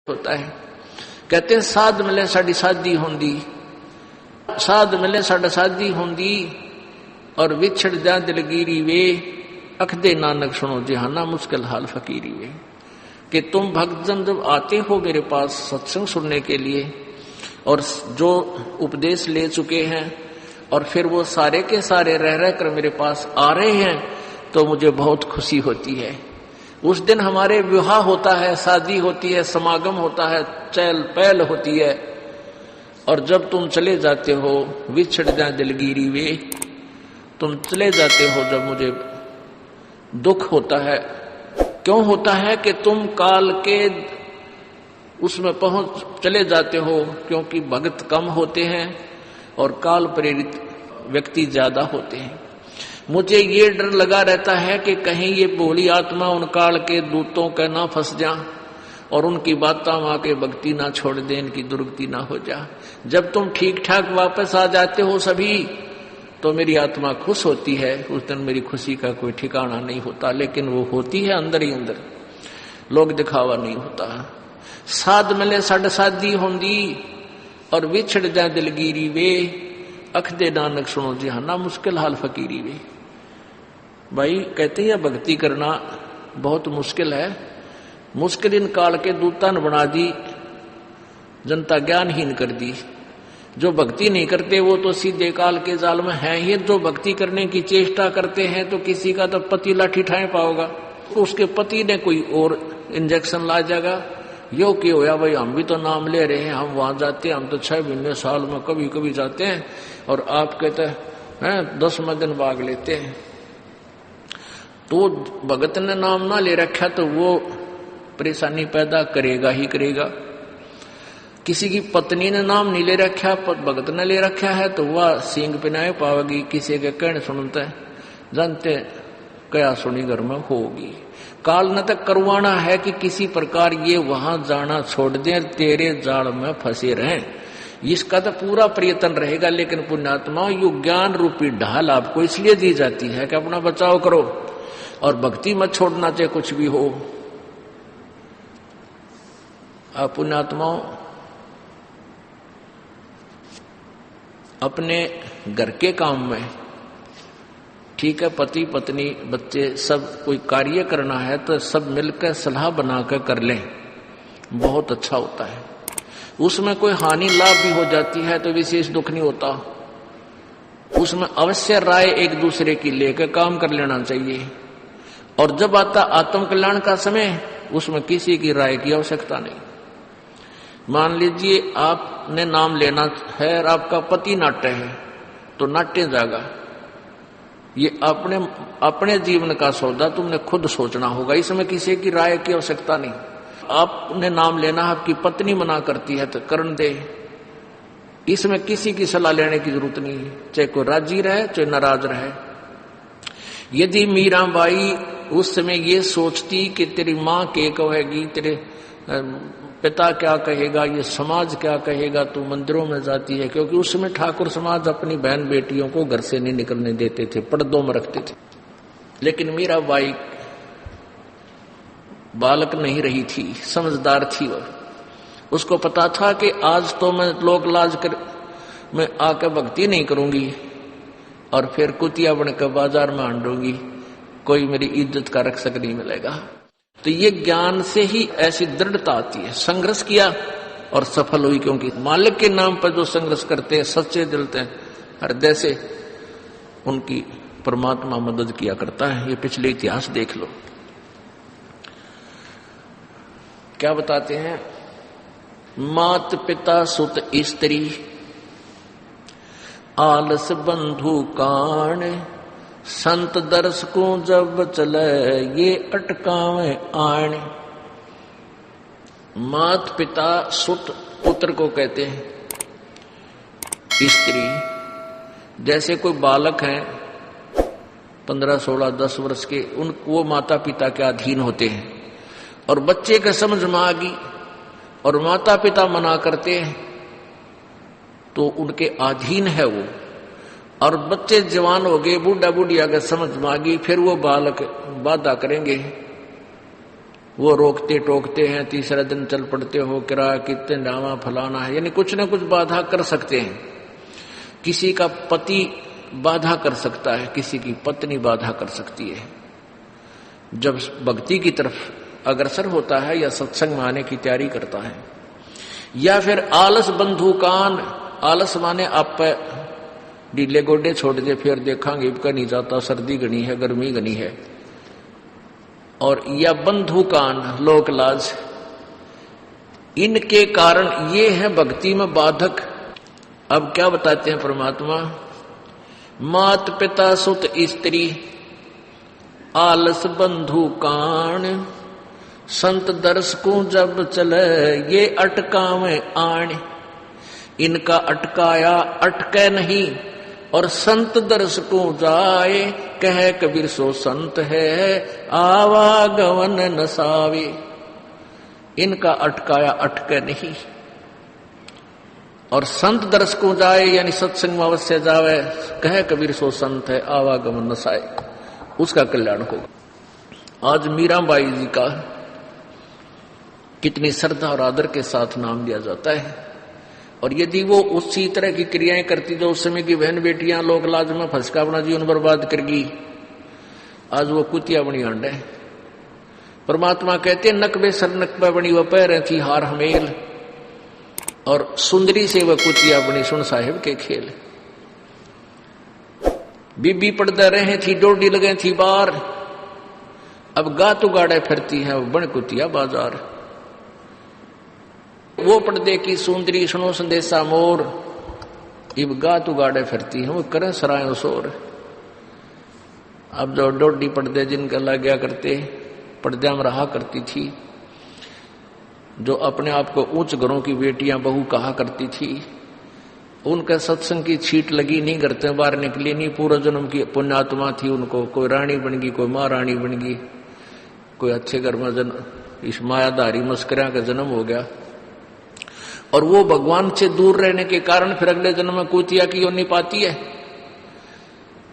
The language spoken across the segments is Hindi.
होता है। कहते हैं साध मिले साड़ी शादी होंदी, साध मिले साड़ा शादी होंदी और विछड़ जा दिलगिरी वे, अखदे नानक सुनो जहाना मुश्किल हाल फकीरी वे। कि तुम भक्तजन जब आते हो मेरे पास सत्संग सुनने के लिए और जो उपदेश ले चुके हैं और फिर वो सारे के सारे रह रह कर मेरे पास आ रहे हैं तो मुझे बहुत खुशी होती है। उस दिन हमारे विवाह होता है, शादी होती है, समागम होता है, चहल पहल होती है। और जब तुम चले जाते हो विछड़ जा दिलगिरी वे, तुम चले जाते हो जब मुझे दुख होता है। क्यों होता है कि तुम काल के उसमें पहुंच चले जाते हो, क्योंकि भक्त कम होते हैं और काल प्रेरित व्यक्ति ज्यादा होते हैं। मुझे ये डर लगा रहता है कि कहीं ये भोली आत्मा उन काल के दूतों का ना फंस जा और उनकी बातों में आके भक्ति ना छोड़ दे, इनकी दुर्गति ना हो जा। जब तुम ठीक ठाक वापस आ जाते हो सभी तो मेरी आत्मा खुश होती है। उस दिन मेरी खुशी का कोई ठिकाना नहीं होता, लेकिन वो होती है अंदर ही अंदर, लोग दिखावा नहीं होता। साध मिले साड़ शादी होंदी और विछड़ जा दिलगिरी वे, अखदे नानक सुनो जहाना मुश्किल हाल फकीरी वे। भाई कहते हैं भक्ति करना बहुत मुश्किल है। मुश्किल इन काल के दूता ने बना दी, जनता ज्ञानहीन कर दी। जो भक्ति नहीं करते वो तो सीधे काल के जाल में हैं ही। जो भक्ति करने की चेष्टा करते हैं तो किसी का तो पति लाठी ठाए पाओगा, उसके पति ने कोई और इंजेक्शन ला जाएगा। यो क्यों होया भाई, हम भी तो नाम ले रहे हैं, हम वहां जाते हैं, हम तो 6 महीने साल में कभी कभी जाते हैं और आप कहते हैं 10वें दिन भाग लेते हैं। तो भगत ने नाम ना ले रखा तो वो परेशानी पैदा करेगा ही करेगा। किसी की पत्नी ने नाम नहीं ले रखा, भगत ने ले रखा है तो वह सींग पिनाए पावेगी। किसी के कहने सुनते जानते क्या सुनी घर में होगी। काल ने तक करवाना है कि किसी प्रकार ये वहां जाना छोड़ दे, तेरे जाल में फंसे रहें। इसका तो पूरा प्रयत्न रहेगा। लेकिन पुण्यात्मा यो ज्ञान रूपी ढाल आपको इसलिए दी जाती है कि अपना बचाव करो और भक्ति मत छोड़ना, चाहे कुछ भी हो। आप पुण्यात्माओं अपने घर के काम में ठीक है, पति पत्नी बच्चे सब कोई कार्य करना है तो सब मिलकर सलाह बनाकर कर लें, बहुत अच्छा होता है। उसमें कोई हानि लाभ भी हो जाती है तो विशेष दुख नहीं होता। उसमें अवश्य राय एक दूसरे की लेकर काम कर लेना चाहिए। और जब आता आत्म कल्याण का समय, उसमें किसी की राय की आवश्यकता नहीं। मान लीजिए आपने नाम लेना है और आपका पति नाट्य है तो नाट्य जाएगा। ये अपने जीवन का सौदा तुमने खुद सोचना होगा, इसमें किसी की राय की आवश्यकता नहीं। आपने नाम लेना, आपकी पत्नी मना करती है तो करन दे, इसमें किसी की सलाह लेने की जरूरत नहीं है, चाहे कोई राजी रहे चाहे नाराज रहे। यदि मीराबाई उस समय ये सोचती कि तेरी माँ क्या कहेगी, तेरे पिता क्या कहेगा, ये समाज क्या कहेगा, तू मंदिरों में जाती है, क्योंकि उस समय ठाकुर समाज अपनी बहन बेटियों को घर से नहीं निकलने देते थे, पर्दों में रखते थे। लेकिन मीराबाई बालक नहीं रही थी, समझदार थी। वह उसको पता था कि आज तो मैं लोक लाज कर मैं आकर भक्ति नहीं करूंगी और फिर कुतिया बनकर बाजार में हांडूंगी, कोई मेरी इज्जत का रक्षक नहीं मिलेगा। तो ये ज्ञान से ही ऐसी दृढ़ता आती है। संघर्ष किया और सफल हुई, क्योंकि मालिक के नाम पर जो संघर्ष करते हैं सच्चे दिल से हृदय से, उनकी परमात्मा मदद किया करता है। ये पिछले इतिहास देख लो। क्या बताते हैं, मात पिता सुत स्त्री आलस बंधु कान, संत दर्श को जब चले ये अटकावे आण। मात पिता सुत पुत्र को कहते हैं। स्त्री जैसे कोई बालक हैं 15, 16, 10 वर्ष के, वो माता पिता के अधीन होते हैं। और बच्चे के समझ में आ गई और माता पिता मना करते हैं तो उनके अधीन है वो। और बच्चे जवान हो गए, बूढ़ा बूढ़िया के समझ में आ गई, फिर वो बालक बाधा करेंगे वो रोकते टोकते हैं, तीसरा दिन चल पड़ते हो, किराया कितने डावा फलाना है, यानी कुछ ना कुछ बाधा कर सकते हैं। किसी का पति बाधा कर सकता है, किसी की पत्नी बाधा कर सकती है। जब भक्ति की तरफ अग्रसर होता है या सत्संग में आने की तैयारी करता है, या फिर आलस बंधुकान, आलस माने आप पे ढीले गोडे छोड़ दे, फिर देखांगे इबका नहीं जाता, सर्दी घनी है, गर्मी घनी है, और या बंधुकान लोक लाज, इनके कारण ये है भक्ति में बाधक। अब क्या बताते हैं परमात्मा, मात पिता सुत स्त्री आलस बंधुकान, संत दर्श को जब चले ये अटकावे आण, इनका अटकाया अटके नहीं, और संत दर्श को जाए, कह कबीर सो संत है आवागमन नसावे। इनका अटकाया अटके नहीं, और संत दर्श को जाए यानी सत्संग में अवश्य जावे, कह कबीर सो संत है आवागमन नसाए, उसका कल्याण होगा। आज मीराबाई जी का कितनी श्रद्धा और आदर के साथ नाम लिया जाता है, और यदि वो उसी तरह की क्रियाएं करती जो उस समय की बहन बेटियां लोक लाज में फंसका अपना जीवन बर्बाद करगी, आज वो कुतिया बनी आंड है। परमात्मा कहते नकबे सर नकबा बनी वह पैर थी हार हमेल, और सुंदरी से वह कुतिया बनी सुन साहिब के खेल। बीबी पड़दा रहे थी डोडी लगे थी बार, अब गातु गाड़े फिरती है वो बन कुतिया बाजार। वो पर्दे की सुंदरी सुनो संदेशा मोर, इब गातु गाड़े फिरती है वो करे सरायों शोर। अब जो डोडी पर्दे जिनका लग गया करते, पर्दे में रहा करती थी, जो अपने आप को उच्च घरों की बेटियां बहू कहा करती थी, उनका सत्संग की छीट लगी नहीं, करते बाहर निकली नहीं, पूर्व जन्म की पुण्यात्मा थी, उनको कोई रानी बन गई, कोई महारानी बन गई, कोई अच्छे घर में इस मायाधारी मस्करा का जन्म हो गया, और वो भगवान से दूर रहने के कारण फिर अगले जन्म में कुतिया की योनि पाती है।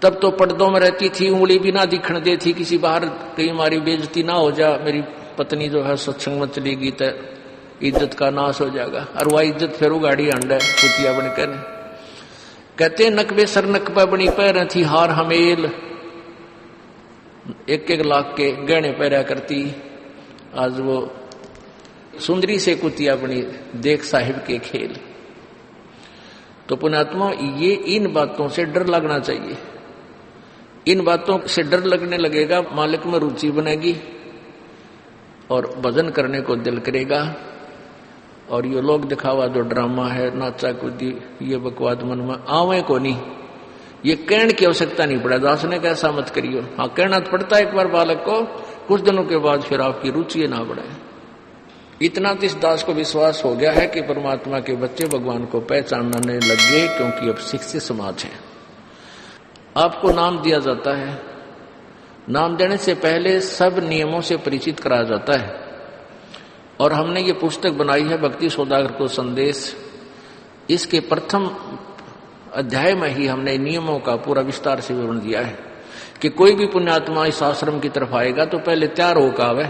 तब तो पर्दों में रहती थी, उंगली भी ना दिखने देती, किसी बाहर कहीं हमारी बेइज्जती ना हो जा, मेरी पत्नी जो है सत्संग में चलेगी तो इज्जत का नाश हो जाएगा, और वह इज्जत फिर उगाड़ी अंडा कुतिया बनकर। कहते नकबे सर नकबा बनी पैर थी हार हमेल, 1-1 लाख के गहने पैरा करती, आज वो सुंदरी से कुतिया बनी देख साहिब के खेल। तो पुण्यात्मा ये इन बातों से डर लगना चाहिए, इन बातों से डर लगने लगेगा, मालिक में रुचि बनेगी और भजन करने को दिल करेगा। और ये लोग दिखावा जो ड्रामा है, नाचा कूदी, ये बकवाद मन में आवे को नहीं, ये कहने की आवश्यकता नहीं पड़ा। दास ने कैसा मत करियो, हाँ कहना तो पड़ता है एक बार बालक को, कुछ दिनों के बाद फिर आपकी रुचि ना बढ़े। इतना तो इस दास को विश्वास हो गया है कि परमात्मा के बच्चे भगवान को पहचानने लगे, क्योंकि अब शिक्षित समाज है। आपको नाम दिया जाता है, नाम देने से पहले सब नियमों से परिचित कराया जाता है, और हमने ये पुस्तक बनाई है भक्ति सौदागर को संदेश। इसके प्रथम अध्याय में ही हमने नियमों का पूरा विस्तार से विवरण दिया है कि कोई भी पुण्यात्मा इस आश्रम की तरफ आएगा तो पहले तैयार होकर आवे।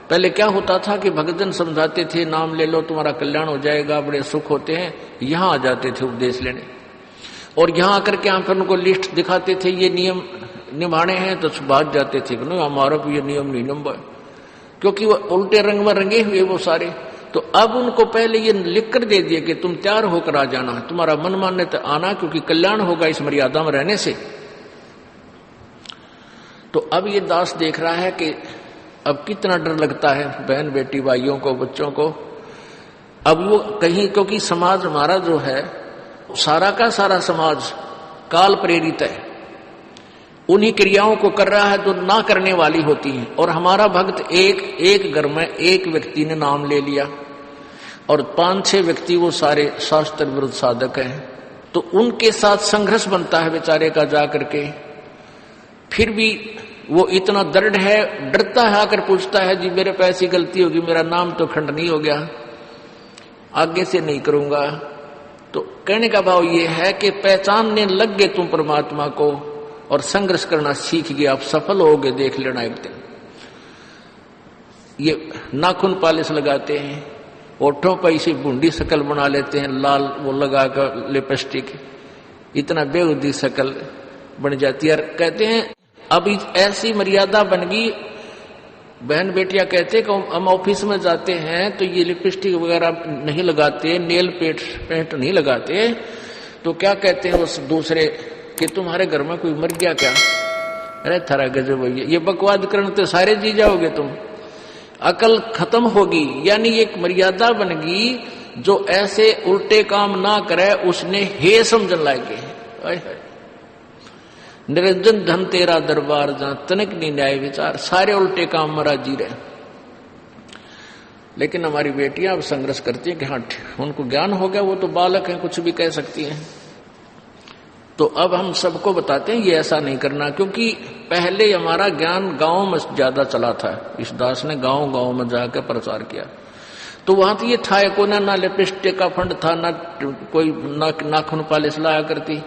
पहले क्या होता था कि भक्तजन समझाते थे नाम ले लो तुम्हारा कल्याण हो जाएगा, बड़े सुख होते हैं, यहाँ आ जाते थे उपदेश लेने, और यहाँ आकर के हम फिर उनको लिस्ट दिखाते थे ये नियम निभाने हैं, तो भाग जाते थे कि हमारा भी ये नियम नहीं निभा, क्योंकि वो उल्टे रंग में रंगे हुए वो सारे। तो अब उनको पहले ये लिख कर दे दिए कि तुम तैयार होकर आ जाना, तुम्हारा मन मानने तो आना, क्योंकि कल्याण होगा इस मर्यादा में रहने से। तो अब ये दास देख रहा है कि अब कितना डर लगता है बहन बेटी भाइयों को, बच्चों को। अब वो कहीं, क्योंकि समाज हमारा जो है सारा का सारा समाज काल प्रेरित है, उन्हीं क्रियाओं को कर रहा है जो ना करने वाली होती हैं। और हमारा भक्त एक घर में एक व्यक्ति ने नाम ले लिया और 5-6 व्यक्ति वो सारे शास्त्र विरुद्ध साधक हैं, तो उनके साथ संघर्ष बनता है बेचारे का जा करके। फिर भी वो इतना दृढ़ है, डरता है, आकर पूछता है जी मेरे पे ऐसी गलती होगी, मेरा नाम तो खंडनीय हो गया, आगे से नहीं करूंगा। तो कहने का भाव ये है कि पहचानने लग गए तुम परमात्मा को और संघर्ष करना सीख गए, आप सफल होगे, देख लेना एक दिन। ये नाखून पॉलिश लगाते हैं, होठों पर इसी बूंदी शक्ल बना लेते हैं, लाल वो लगाकर लिपस्टिक, इतना बेहुदी शक्ल बन जाती है। कहते हैं अब ऐसी मर्यादा बन गई, बहन बेटियां कहते कि हम ऑफिस में जाते हैं तो ये लिपस्टिक वगैरह नहीं लगाते, नेल पेंट नहीं लगाते, तो क्या कहते हैं उस दूसरे कि तुम्हारे घर में कोई मर गया क्या? अरे थारा गजब भैया, ये बकवाद करने तो सारे जी जाओगे तुम, अकल खत्म होगी। यानी एक मर्यादा बन गई, जो ऐसे उल्टे काम ना करे उसने हे समझन लागे। निरंजन धन तेरा दरबार जहां तनिक नहीं न्याय विचार, सारे उल्टे काम में राजी रहे। लेकिन हमारी बेटियां अब संघर्ष करती हैं कि हाँ उनको ज्ञान हो गया, वो तो बालक हैं, कुछ भी कह सकती हैं। तो अब हम सबको बताते हैं ये ऐसा नहीं करना, क्योंकि पहले हमारा ज्ञान गांव में ज्यादा चला था। इस दास ने गांव गांव में जाकर प्रचार किया, तो वहां तो ये था को ना लिपस्टिक का फंड था, ना कोई नाखून पॉलिश लाया करती,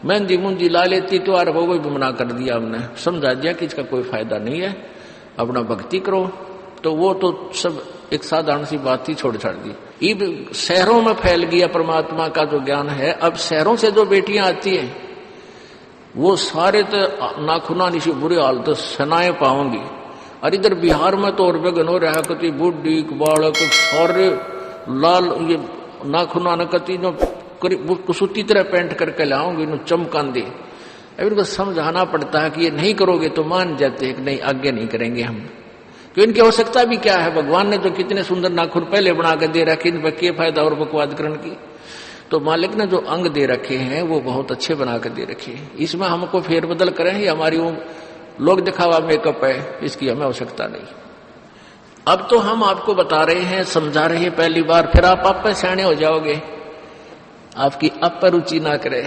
मेहंदी मुंदी ला लेती, तो यार वो भी मना कर दिया हमने, समझा दिया कि इसका कोई फायदा नहीं है, अपना भक्ति करो। तो वो तो सब एक साधारण सी बात ही छोड़ छाड़ दी। अब शहरों में फैल गया परमात्मा का जो ज्ञान है। अब शहरों से जो बेटियां आती हैं वो सारे तो नाखुना निशी बुरे हाल तो सनाए पाऊंगी, और इधर बिहार में तो और बेगन हो रहा कति बुढ़ी बालक सारे लाल ये नाखुना न कति जो कुसुती तरह पेंट करके लाऊंगी नो चमकान दे। अब इनको समझाना पड़ता है कि ये नहीं करोगे तो मान जाते हैं कि नहीं आगे नहीं करेंगे हम, तो इनकी आवश्यकता भी क्या है? भगवान ने जो कितने सुंदर नाखून पहले बना कर दे रखे, इन पर क्या फायदा और बकवादकरण की? तो मालिक ने जो अंग दे रखे हैं वो बहुत अच्छे बना कर दे रखे हैं, इसमें हमको फेरबदल करें, ये हमारी वो लोग दिखावा मेकअप है, इसकी हमें आवश्यकता नहीं। अब तो हम आपको बता रहे हैं, समझा रहे हैं पहली बार, फिर आप पे सियाने हो जाओगे, आपकी अब पर रुचि ना करे।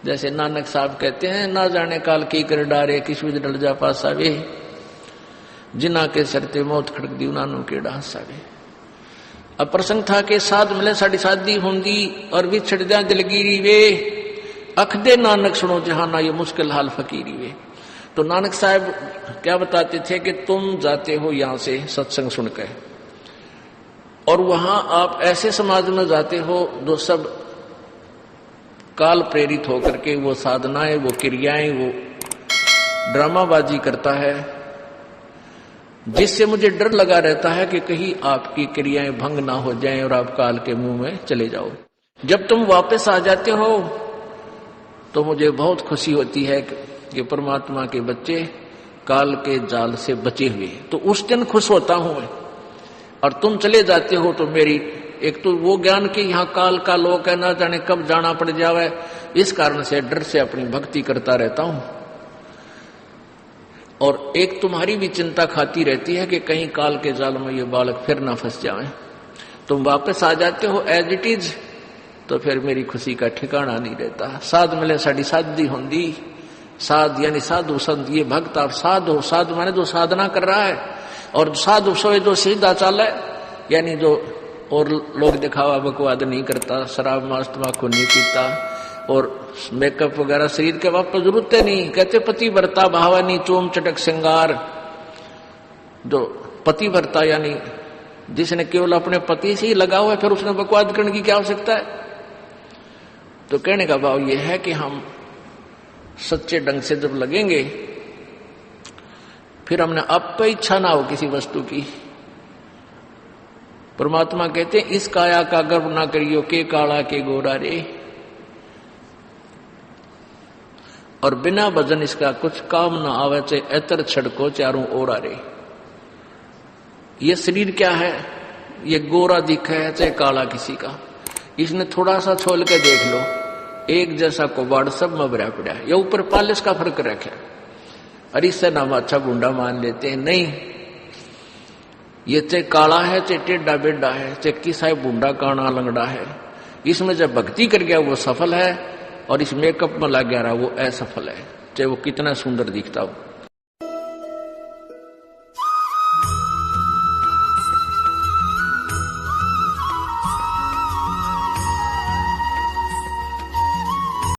जैसे नानक साहब कहते हैं, ना जाने काल की कर डारे किसी डल जा पासा वे, जिना के सरते मौत खड़क दी उन्होंने केड़ा हसावे। अब प्रसंग था कि साध मिले साड़ी शादी होंगी और विछड़ जा दिलगिरी वे, अख दे नानक सुनो जहाना ये मुश्किल हाल फकीरी वे। तो नानक साहब क्या बताते थे कि तुम जाते हो यहां से सत्संग सुनकर, और वहां आप ऐसे समाज में जाते हो जो सब काल प्रेरित होकर के वो साधनाएं, वो क्रियाएं, वो ड्रामाबाजी करता है, जिससे मुझे डर लगा रहता है कि कहीं आपकी क्रियाएं भंग ना हो जाएं और आप काल के मुंह में चले जाओ। जब तुम वापस आ जाते हो तो मुझे बहुत खुशी होती है कि परमात्मा के बच्चे काल के जाल से बचे हुए, तो उस दिन खुश होता हूं मैं। और तुम चले जाते हो तो मेरी एक तो वो ज्ञान कि यहाँ काल का लोक है, ना जाने कब जाना पड़ जावे, इस कारण से डर से अपनी भक्ति करता रहता हूं। और एक तुम्हारी भी चिंता खाती रहती है कि कहीं काल के जाल में ये बालक फिर ना फंस जाए। तुम वापस आ जाते हो एज इट इज, तो फिर मेरी खुशी का ठिकाना नहीं रहता। साध मिले साड़ी साधी होंगी, साध यानी साधु संत, ये भक्त आप साध हो, साध माने जो साधना कर रहा है, और साधु सोए जो सीधा चाल है, यानी जो और लोग दिखावा बकवाद नहीं करता, शराब मांस तंबाकू नहीं पीता, और मेकअप वगैरह शरीर के वापस जरूरत है नहीं। कहते पति भरता भावानी चोम चटक श्रृंगार, जो पति भरता यानी जिसने केवल अपने पति से ही लगा हुआ है, फिर उसने बकवाद करने की क्या आवश्यकता है? तो कहने का भाव यह है कि हम सच्चे ढंग से जब लगेंगे, फिर हमने अब पे इच्छा ना हो किसी वस्तु की। परमात्मा कहते हैं इस काया का गर्व ना करियो, के काला के गोरा रे, और बिना भजन इसका कुछ काम ना आवे, चाहे एतर छड़को चारों ओरा रे। ये शरीर क्या है? ये गोरा दिखा है चाहे काला किसी का, इसने थोड़ा सा छोल के देख लो, एक जैसा कोबाड़ सब में भरा पड़ा है। ये ऊपर पालिश का फर्क रखे, और इससे नाम अच्छा गुंडा मान लेते हैं। नहीं, ये चाहे काला है, चाहे टेढ़ा बेढ़ा है, चाहे किसा बूढ़ा काना लंगड़ा है, इसमें जब भक्ति कर गया वो सफल है, और इस मेकअप में लग गया रहा वो असफल है, चाहे वो कितना सुंदर दिखता हो।